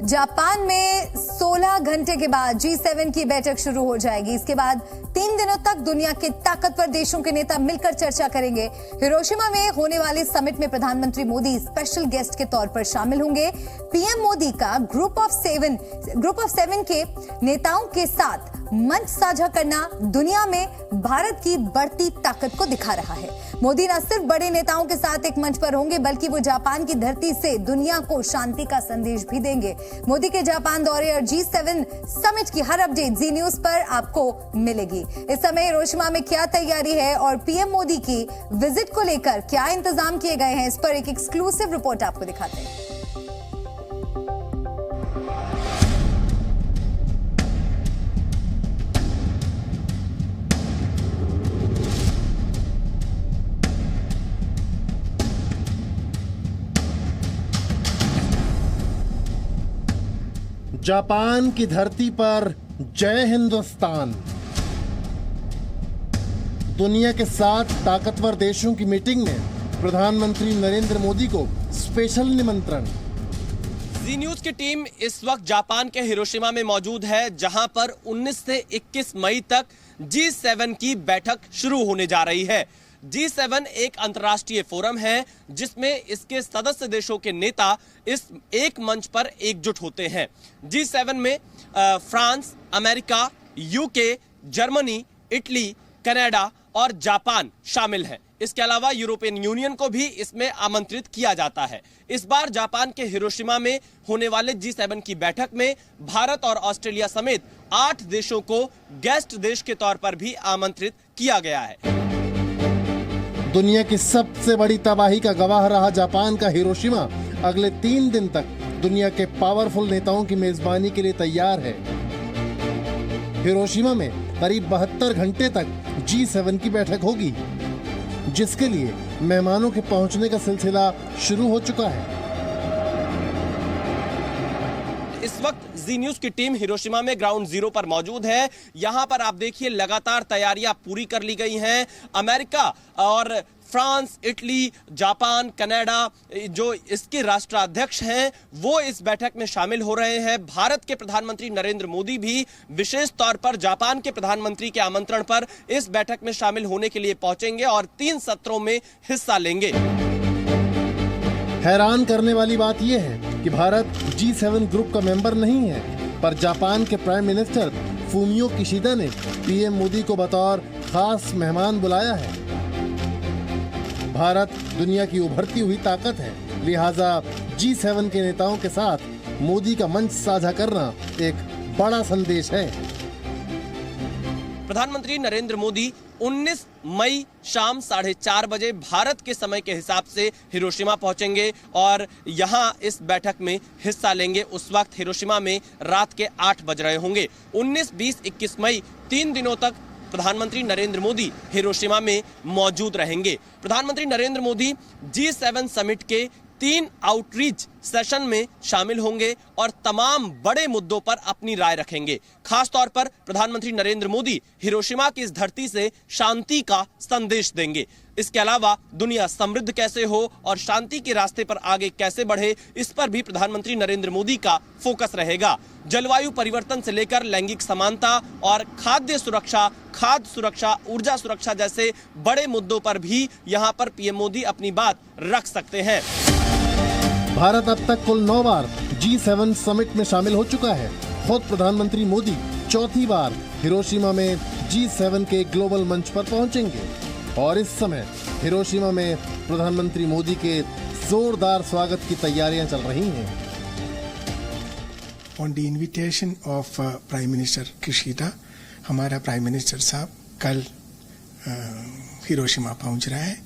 Japan में 16 घंटे के बाद G7 की बैठक शुरू हो जाएगी। इसके बाद 3 दिनों तक दुनिया के ताकतवर देशों के नेता मिलकर चर्चा करेंगे। हिरोशिमा में होने वाले समिट में प्रधानमंत्री मोदी स्पेशल गेस्ट के तौर पर शामिल होंगे। पीएम मोदी का ग्रुप ऑफ सेवन के नेताओं के साथ मंच साझा करना दुनिया में भारत की बढ़ती ताकत को दिखा रहा है। मोदी न सिर्फ बड़े नेताओं के साथ एक मंच पर होंगे, बल्कि वो जापान की धरती से दुनिया को शांति का संदेश भी देंगे। मोदी के जापान दौरे और G7 समिट की हर अपडेट जी न्यूज पर आपको मिलेगी। इस समय हिरोशिमा में क्या तैयारी है और पीएम मोदी की विजिट को लेकर क्या इंतजाम किए गए हैं, इस पर एक एक्सक्लूसिव रिपोर्ट आपको दिखाते हैं। जापान की धरती पर जय हिंदुस्तान। दुनिया के 7 ताकतवर देशों की मीटिंग में प्रधानमंत्री नरेंद्र मोदी को स्पेशल निमंत्रण। जी न्यूज की टीम इस वक्त जापान के हिरोशिमा में मौजूद है, जहां पर 19 से 21 मई तक G7 की बैठक शुरू होने जा रही है। G7 एक अंतर्राष्ट्रीय फोरम है जिसमें इसके सदस्य देशों के नेता इस एक मंच पर एकजुट होते हैं। G7 में France, America, UK, Germany, Italy, Canada और जापान शामिल हैं। इसके अलावा यूरोपियन यूनियन को भी इसमें आमंत्रित किया जाता है। इस बार जापान के हिरोशिमा में होने वाले G7 की बैठक में भारत और ऑस्ट्रेलिया समेत 8 देशों को गेस्ट देश के तौर पर भी आमंत्रित किया गया है। दुनिया की सबसे बड़ी तबाही का गवाह रहा जापान का हिरोशिमा अगले 3 दिन तक दुनिया के पावरफुल नेताओं की मेजबानी के लिए तैयार है। हिरोशिमा में करीब 72 घंटे तक G7 की बैठक होगी, जिसके लिए मेहमानों के पहुंचने का सिलसिला शुरू हो चुका है। इस वक्त जी न्यूज की टीम हिरोशिमा में ग्राउंड जीरो पर मौजूद है। यहां पर आप देखिए लगातार तैयारियां पूरी कर ली गई हैं। अमेरिका और फ्रांस, इटली, जापान, कनाडा जो इसके राष्ट्राध्यक्ष हैं वो इस बैठक में शामिल हो रहे हैं। भारत के प्रधानमंत्री नरेंद्र मोदी भी विशेष तौर पर जापान के प्रधानमंत्री के आमंत्रण पर इस बैठक में शामिल होने के लिए पहुंचेंगे और 3 सत्रों में हिस्सा लेंगे। हैरान करने वाली बात यह है कि भारत G7 ग्रुप का मेंबर नहीं है, पर जापान के प्राइम मिनिस्टर फूमियो किशिदा ने पीएम मोदी को बतौर खास मेहमान बुलाया है। भारत दुनिया की उभरती हुई ताकत है, लिहाजा G7 के नेताओं के साथ मोदी का मंच साझा करना एक बड़ा संदेश है। प्रधानमंत्री नरेंद्र मोदी 19 मई शाम 4:30 बजे भारत के समय के हिसाब से हिरोशिमा पहुंचेंगे और यहां इस बैठक में हिस्सा लेंगे। उस वक्त हिरोशिमा में रात के 8 बज रहे होंगे। 19, 20, 21 मई 3 दिनों तक प्रधानमंत्री नरेंद्र मोदी हिरोशिमा में मौजूद रहेंगे। प्रधानमंत्री नरेंद्र मोदी G7 समिट के 3 आउटरीच सेशन में शामिल होंगे और तमाम बड़े मुद्दों पर अपनी राय रखेंगे। खास तौर पर प्रधानमंत्री नरेंद्र मोदी हिरोशिमा की इस धरती से शांति का संदेश देंगे। इसके अलावा दुनिया समृद्ध कैसे हो और शांति के रास्ते पर आगे कैसे बढ़े, इस पर भी प्रधानमंत्री नरेंद्र मोदी का फोकस रहेगा। जलवायु परिवर्तन से लेकर लैंगिक समानता और खाद्य सुरक्षा, ऊर्जा सुरक्षा जैसे बड़े मुद्दों पर भी यहां पर पीएम मोदी अपनी बात रख सकते हैं। भारत अब तक कुल 9 बार G7 समिट में शामिल हो चुका है। खुद प्रधानमंत्री मोदी 4थी बार हिरोशिमा में G7 के ग्लोबल मंच पर पहुंचेंगे और इस समय हिरोशिमा में प्रधानमंत्री मोदी के जोरदार स्वागत की तैयारियां चल रही हैं। On the invitation of prime minister Kishida, हमारा प्राइम मिनिस्टर साहब कल हिरोशिमा पहुंच रहा है।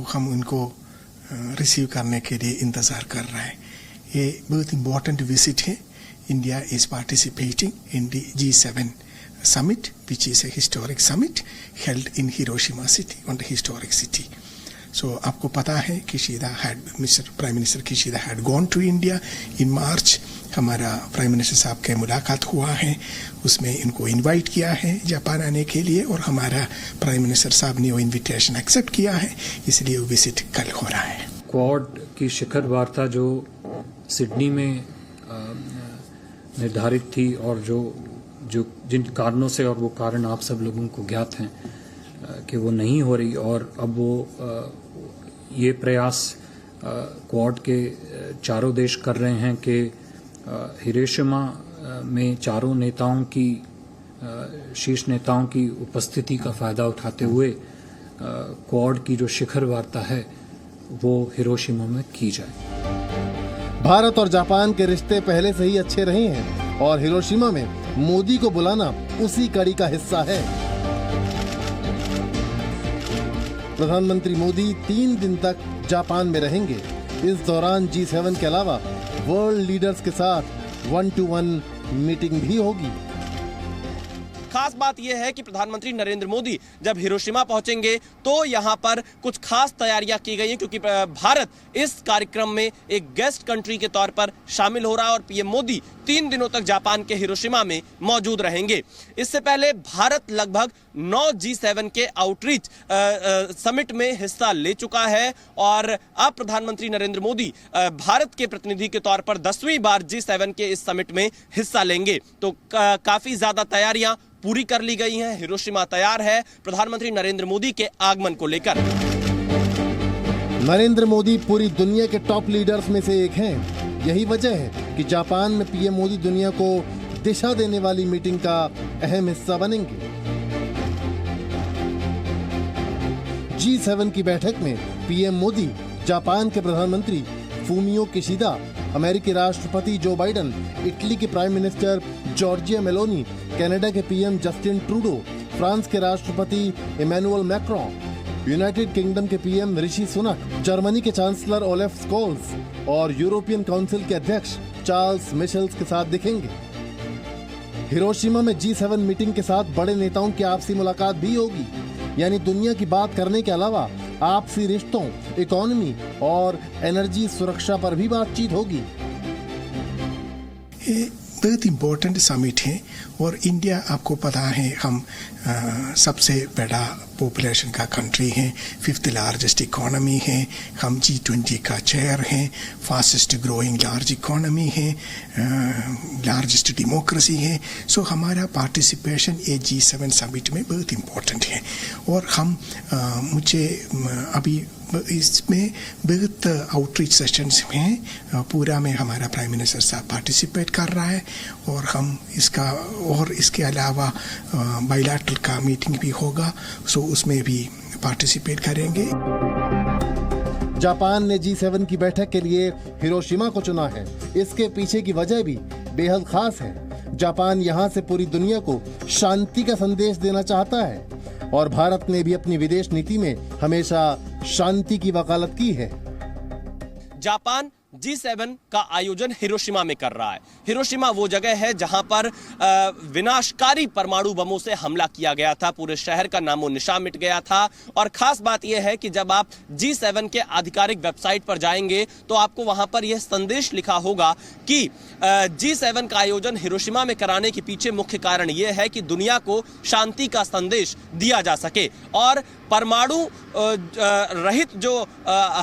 हम उनको रिसीव करने के लिए इंतजार कर रहे हैं। ये बहुत इम्पोर्टेंट विजिट है। India is participating in the G7 summit, which is a historic summit held in Hiroshima city, on the historic city. So आपको पता है Prime Minister Kishida had gone to India in March. हमारा prime minister साहब के मुलाकात हुआ है, उसमें इनको इनवाइट किया है जापान आने के लिए और हमारा प्राइम मिनिस्टर साहब ने वो इनविटेशन एक्सेप्ट किया है, इसलिए वो विजिट कल हो रहा है। क्वाड की शिखर वार्ता जो सिडनी में निर्धारित थी और जो जिन कारणों से, और वो कारण आप सब लोगों को ज्ञात हैं कि वो नहीं हो रही, और अब वो ये प्रयास क्वाड के चारों देश कर रहे हैं कि हिरोशिमा में चारों नेताओं की, शीर्ष नेताओं की उपस्थिति का फायदा उठाते हुए क्वाड की जो शिखर वार्ता है वो हिरोशिमा में की जाए। भारत और जापान के रिश्ते पहले से ही अच्छे रहे हैं और हिरोशिमा में मोदी को बुलाना उसी कड़ी का हिस्सा है। प्रधानमंत्री मोदी 3 दिन तक जापान में रहेंगे। इस दौरान G7 के अलावा वर्ल्ड लीडर्स के साथ 1-to-1 मीटिंग भी होगी। खास बात यह है कि प्रधानमंत्री नरेंद्र मोदी जब हिरोशिमा पहुंचेंगे तो यहां पर कुछ खास तैयारियां की गई हैं, क्योंकि भारत इस कार्यक्रम में एक गेस्ट कंट्री के तौर पर शामिल हो रहा है और पीएम मोदी 3 दिनों तक जापान के हिरोशिमा में मौजूद रहेंगे। इससे पहले भारत लगभग 9 G7 के आउटरीच समिट में हिस्सा ले चुका है और अब प्रधानमंत्री नरेंद्र मोदी भारत के प्रतिनिधि के तौर पर 10वीं बार G7 के इस समिट में हिस्सा लेंगे। तो काफी ज्यादा तैयारियां पूरी कर ली गई हैं। हिरोशिमा तैयार है प्रधानमंत्री नरेंद्र मोदी के आगमन को लेकर। नरेंद्र मोदी पूरी दुनिया के टॉप लीडर्स में से एक हैं। यही वजह है कि जापान में पीएम मोदी दुनिया को दिशा देने वाली मीटिंग का अहम हिस्सा बनेंगे। G7 की बैठक में पीएम मोदी, जापान के प्रधानमंत्री फूमियो किशिदा, अमेरिकी राष्ट्रपति जो बाइडन, इटली के prime minister Giorgia Meloni, Canada के पीएम जस्टिन ट्रूडो, फ्रांस के राष्ट्रपति इमैनुअल मैक्रोन, यूनाइटेड किंगडम के पीएम ऋषि सुनक, जर्मनी के चांसलर ओलेफ स्कोल्स और यूरोपियन काउंसिल के अध्यक्ष चार्ल्स मिशेल्स के साथ दिखेंगे। हिरोशिमा में G7 मीटिंग के साथ बड़े नेताओं की आपसी मुलाकात भी होगी, यानी दुनिया की बात करने के अलावा आपसी रिश्तों, इकोनॉमी और एनर्जी सुरक्षा पर भी बातचीत होगी। ये बहुत इम्पोर्टेंट समिट है और इंडिया, आपको पता है, हम सबसे बड़ा पॉपुलेशन का कंट्री है, 5th लार्जेस्ट इकोनॉमी है, हम G20 का चेयर है, फास्टेस्ट ग्रोइंग लार्ज इकोनॉमी है, लार्जेस्ट डेमोक्रेसी है। सो हमारा पार्टिसिपेशन ये G7 समिट में बहुत इम्पोर्टेंट है और हम मुझे अभी इसमें बहुत आउटरीच सेशंस हैं, पूरा में हमारा प्राइम मिनिस्टर साहब पार्टिसिपेट कर रहा है और हम इसके अलावा बायलैटरल का मीटिंग भी होगा, सो उसमें भी पार्टिसिपेट करेंगे। जापान ने G7 की बैठक के लिए हिरोशिमा को चुना है। इसके पीछे की वजह भी बेहद खास है। जापान यहां से पूरी दुनिया को शांति का संदेश देना चाहता है और भारत ने भी अपनी विदेश नीति में हमेशा शांति की वकालत की है। जापान G7 का आयोजन हिरोशिमा में कर रहा है। हिरोशिमा वो जगह है जहां पर विनाशकारी परमाणु बमों से हमला किया गया था, पूरे शहर का नामो निशान मिट गया था। और खास बात यह है कि जब आप G7 के आधिकारिक वेबसाइट पर जाएंगे तो आपको वहां पर यह संदेश लिखा होगा कि G7 का आयोजन हिरोशिमा में कराने के पीछे मुख्य कारण यह है कि दुनिया को शांति का संदेश दिया जा सके और परमाणु रहित जो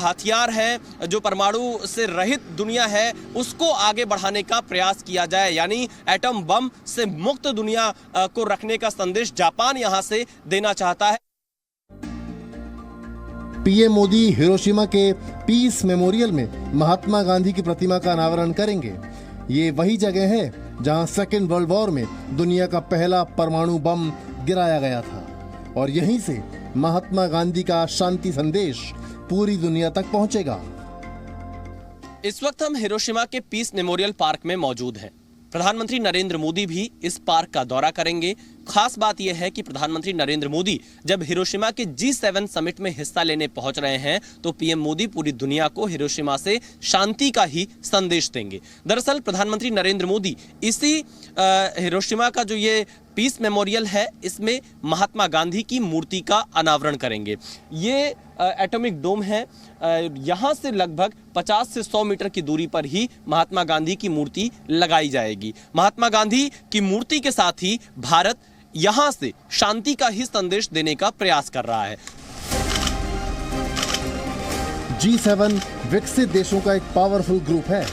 हथियार है, जो परमाणु से रहित दुनिया है, उसको आगे बढ़ाने का प्रयास किया जाए, यानी एटम बम से मुक्त दुनिया को रखने का संदेश जापान यहां से देना चाहता है। पीएम मोदी हिरोशिमा के पीस मेमोरियल में महात्मा गांधी की प्रतिमा का अनावरण करेंगे। ये वही जगह है जहां सेकेंड वर्ल्ड वॉर में दुनिया का पहला परमाणु बम गिराया गया था और यहीं से महात्मा गांधी का शांति संदेश पूरी दुनिया तक पहुंचेगा। इस वक्त हम हिरोशिमा के पीस मेमोरियल पार्क में मौजूद हैं। प्रधानमंत्री नरेंद्र मोदी भी इस पार्क का दौरा करेंगे। खास बात यह है कि प्रधानमंत्री नरेंद्र मोदी जब हिरोशिमा के G7 समिट में हिस्सा लेने पहुंच रहे हैं तो पीएम मोदी पूरी दुनिया को हिरोशिमा से शांति का ही संदेश देंगे। दरअसल प्रधानमंत्री नरेंद्र मोदी इसी हिरोशिमा का जो ये पीस मेमोरियल है, इसमें महात्मा गांधी की मूर्ति का अनावरण करेंगे। ये एटॉमिक डोम है, यहाँ से लगभग 50 से 100 मीटर की दूरी पर ही महात्मा गांधी की मूर्ति लगाई जाएगी। महात्मा गांधी की मूर्ति के साथ ही भारत यहाँ से शांति का ही संदेश देने का प्रयास कर रहा है। G7 विकसित देशों का एक पावरफुल ग्रुप है।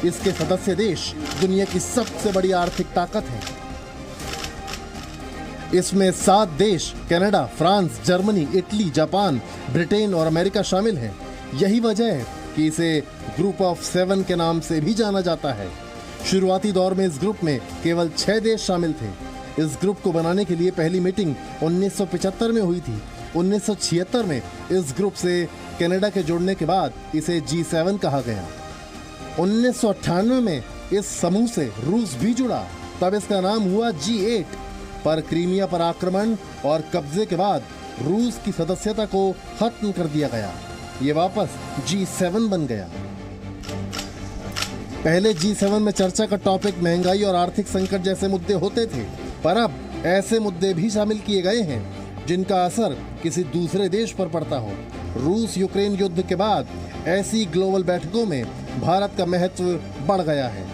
इसके सदस्य देश दुनिया की सबसे बड़ी आर्थिक ताकत है। इसमें 7 देश Canada, France, Germany, Italy, Japan, Britain और अमेरिका शामिल हैं। यही वजह है कि इसे ग्रुप ऑफ 7 के नाम से भी जाना जाता है। शुरुआती दौर में इस ग्रुप में केवल 6 देश शामिल थे। इस ग्रुप को बनाने के लिए पहली मीटिंग 1975 में हुई थी। 1976 में इस ग्रुप से कनाडा के जुड़ने के बाद इसे G7 कहा गया। 1998 में इस समूह से रूस भी जुड़ा, तब इसका नाम हुआ G8। पर क्रीमिया पर आक्रमण और कब्जे के बाद रूस की सदस्यता को खत्म कर दिया गया। ये वापस G7 बन गया। पहले G7 में चर्चा का टॉपिक महंगाई और आर्थिक संकट जैसे मुद्दे होते थे, पर अब ऐसे मुद्दे भी शामिल किए गए हैं जिनका असर किसी दूसरे देश पर पड़ता हो। रूस यूक्रेन युद्ध के बाद ऐसी ग्लोबल बैठकों में भारत का महत्व बढ़ गया है।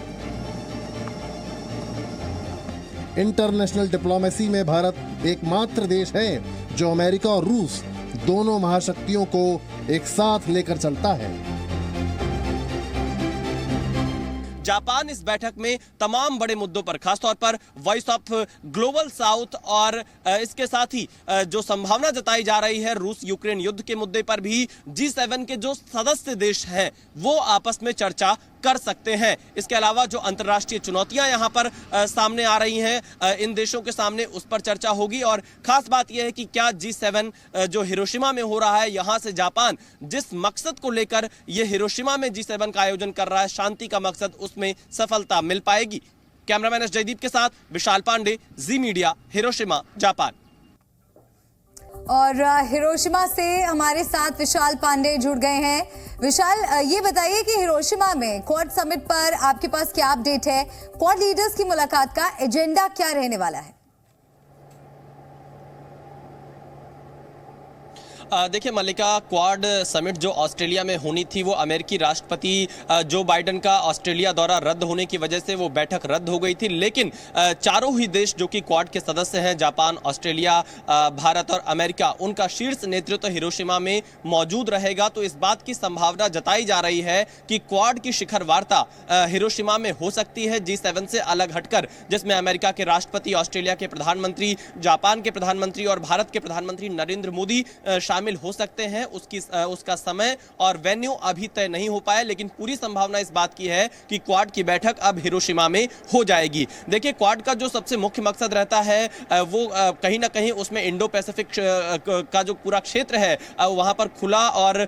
इंटरनेशनल डिप्लोमेसी में भारत एकमात्र देश है जो अमेरिका और रूस दोनों महाशक्तियों को एक साथ लेकर चलता है। जापान इस बैठक में तमाम बड़े मुद्दों पर, खासतौर पर वॉइस ऑफ ग्लोबल साउथ और इसके साथ ही जो संभावना जताई जा रही है रूस यूक्रेन युद्ध के मुद्दे पर भी G7 के जो सदस्य देश हैं वो आपस में चर्चा कर सकते हैं। इसके अलावा जो अंतर्राष्ट्रीय चुनौतियां यहां पर सामने आ रही हैं इन देशों के सामने, उस पर चर्चा होगी। और खास बात यह है कि क्या G7 जो हिरोशिमा में हो रहा है, यहां से जापान जिस मकसद को लेकर यह हिरोशिमा में G7 का आयोजन कर रहा है, शांति का मकसद, उसमें सफलता मिल पाएगी। कैमरामैन एस जयदीप के साथ विशाल पांडे, जी मीडिया, हिरोशिमा, जापान। और हिरोशिमा से हमारे साथ विशाल पांडे जुड़ गए हैं। विशाल, ये बताइए कि हिरोशिमा में क्वाड समिट पर आपके पास क्या अपडेट है? क्वाड लीडर्स की मुलाकात का एजेंडा क्या रहने वाला है? देखिए मल्लिका, क्वाड समिट जो ऑस्ट्रेलिया में होनी थी वो अमेरिकी राष्ट्रपति जो बाइडेन का ऑस्ट्रेलिया दौरा रद्द होने की वजह से वो बैठक रद्द हो गई थी। लेकिन चारों ही देश जो कि क्वाड के सदस्य हैं, जापान, ऑस्ट्रेलिया, भारत और अमेरिका, उनका शीर्ष नेतृत्व हिरोशिमा में मौजूद रहेगा। तो इस बात की संभावना जताई जा रही है कि क्वाड की शिखर वार्ता हिरोशिमा में हो सकती है G7 से अलग हटकर, जिसमें अमेरिका के राष्ट्रपति, ऑस्ट्रेलिया के प्रधानमंत्री, जापान के प्रधानमंत्री और भारत के प्रधानमंत्री नरेंद्र मोदी शामिल हो सकते हैं। उसका समय और वेन्यू अभी तय नहीं हो पाया, लेकिन पूरी संभावना इस बात की है कि क्वाड की बैठक अब हिरोशिमा में हो जाएगी। देखिए, क्वाड का जो सबसे मुख्य मकसद रहता है वो कहीं ना कहीं उसमें इंडो पैसिफिक का जो पूरा क्षेत्र है वहां पर खुला और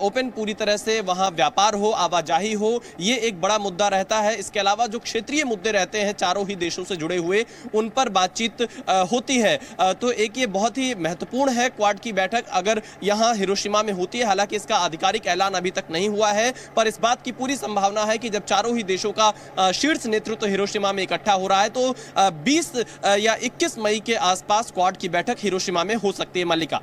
ओपन पूरी तरह से वहां व्यापार हो, आवाजाही हो, ये एक बड़ा मुद्दा रहता है। इसके अलावा जो क्षेत्रीय मुद्दे रहते हैं चारों ही देशों से जुड़े हुए, उन पर बातचीत होती है। तो एक ये बहुत ही महत्वपूर्ण है क्वाड की बैठक अगर यहां हिरोशिमा में होती है। हालांकि इसका आधिकारिक ऐलान अभी तक नहीं हुआ है, पर इस बात की पूरी संभावना है कि जब चारों ही देशों का शीर्ष नेतृत्व हिरोशिमा में इकट्ठा हो रहा है तो 20 या 21 मई के आसपास क्वाड की बैठक हिरोशिमा में हो सकती है। मल्लिका,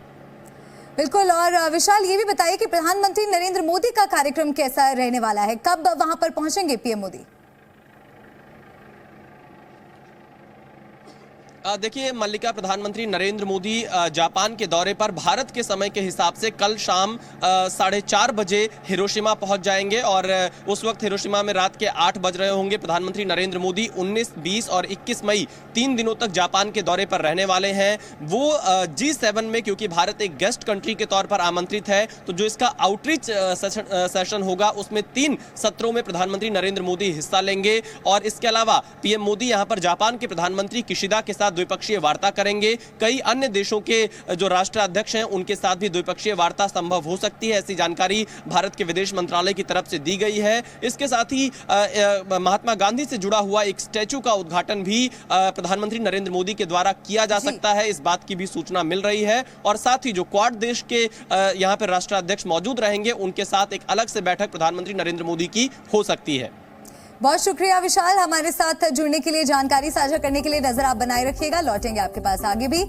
बिल्कुल। और विशाल, ये भी बताइए कि प्रधानमंत्री नरेंद्र मोदी का कार्यक्रम कैसा रहने वाला है? कब वहां पर पहुंचेंगे पीएम मोदी? देखिए मल्लिका, प्रधानमंत्री नरेंद्र मोदी जापान के दौरे पर भारत के समय के हिसाब से कल शाम 4:30 बजे हिरोशिमा पहुंच जाएंगे और उस वक्त हिरोशिमा में रात के 8 बज रहे होंगे। प्रधानमंत्री नरेंद्र मोदी 19, 20 और 21 मई 3 दिनों तक जापान के दौरे पर रहने वाले हैं। वो G7 में, क्योंकि भारत एक गेस्ट कंट्री के तौर पर आमंत्रित है, तो जो इसका आउटरीच सेशन होगा उसमें 3 सत्रों में प्रधानमंत्री नरेंद्र मोदी हिस्सा लेंगे। और इसके अलावा पीएम मोदी यहां पर जापान के प्रधानमंत्री किशिदा के साथ द्विपक्षीय वार्ता करेंगे। कई अन्य देशों के जो राष्ट्राध्यक्ष हैं उनके साथ भी द्विपक्षीय वार्ता संभव हो सकती है, ऐसी जानकारी भारत के विदेश मंत्रालय की तरफ से दी गई है। इसके साथ ही महात्मा गांधी से जुड़ा हुआ एक स्टैचू का उद्घाटन भी प्रधानमंत्री नरेंद्र मोदी के द्वारा किया जा सकता है, इस बात की भी सूचना मिल रही है। और साथ ही जो क्वाड देश के यहाँ पर राष्ट्राध्यक्ष मौजूद रहेंगे उनके साथ एक अलग से बैठक प्रधानमंत्री नरेंद्र मोदी की हो सकती है। बहुत शुक्रिया विशाल, हमारे साथ जुड़ने के लिए, जानकारी साझा करने के लिए। नजर आप बनाए रखिएगा, लौटेंगे आपके पास आगे भी।